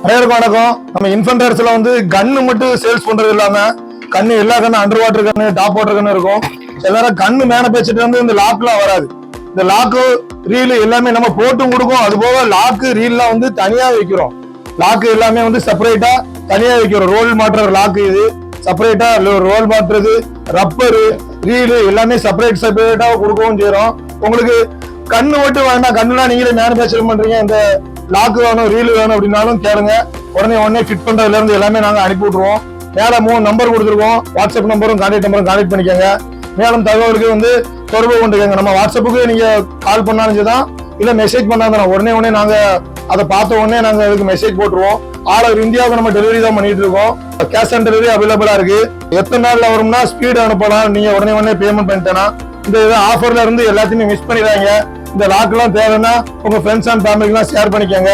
அனைவருக்கும் வணக்கம். நம்ம இன்ஃபன்டர்ஸ்ல வந்து கன்னு மட்டும் சேல்ஸ் பண்றது இல்லாம கண்ணு எல்லா கண்ணு அண்டர் வாட்டர் கண்ணு, டாப் வாட்டர் கண்ணு இருக்கும். எல்லாரும் கண்ணு மேல பேச்சுட்டு வந்து இந்த லாக்லாம் வராது. இந்த லாக்கு ரீல் எல்லாமே நம்ம போட்டும் கொடுக்கும். அது போக லாக்கு ரீல்லாம் வந்து தனியா வைக்கிறோம். லாக்கு எல்லாமே வந்து செப்பரேட்டா தனியா வைக்கிறோம். ரோல் மாட்டுற லாக்கு இது செப்பரேட்டா, ரோல் மாட்டுறது, ரப்பரு, ரீலு எல்லாமே செப்பரேட்டா கொடுக்கவும் செய்யறோம். உங்களுக்கு கண்ணு மட்டும் வேண்டாம், கண்ணுலாம் நீங்களே மேனுபேக்சர் பண்றீங்க, இந்த லாக் வேணும், ரீல் வேணும் அப்படின்னாலும் கேளுங்க. உடனே ஃபிட் பண்றதுல இருந்து எல்லாமே நாங்க அனுப்பி விட்டுருவோம். மேல 3 நம்பர் கொடுத்துருக்கோம். வாட்ஸ்அப் நம்பரும் கான்டாக்ட் நம்பரும் கான்டாக்ட் பண்ணிக்கோங்க. மேலும் தகவலுக்கு வந்து தொடர்பு கொண்டுக்கங்க. நம்ம வாட்ஸ்அப்புக்கு நீங்க கால் பண்ணாலும் தான், இல்ல மெசேஜ் பண்ணாதான் உடனே நாங்க அதை பார்த்த உடனே நாங்க அதுக்கு மெசேஜ் போட்டுருவோம். ஆல் ஓவர் இந்தியாவுக்கு நம்ம டெலிவரி தான் பண்ணிட்டு இருக்கோம். கேஷ் ஆன் டெலிவரி அவைலபிளா இருக்கு. எத்தனை நாள்ல வரும்னா ஸ்பீடு அனுப்பலாம். நீங்க உடனே பேமெண்ட் பண்ணிட்டேன்னா இந்த ஆஃபர்ல இருந்து எல்லாத்தையுமே மிஸ் பண்ணிடுறாங்க. இந்த லாக் எல்லாம் தேவைன்னா உங்க ஃப்ரெண்ட்ஸ் அண்ட் ஃபேமிலிக்கு எல்லாம் ஷேர் பண்ணிக்கோங்க.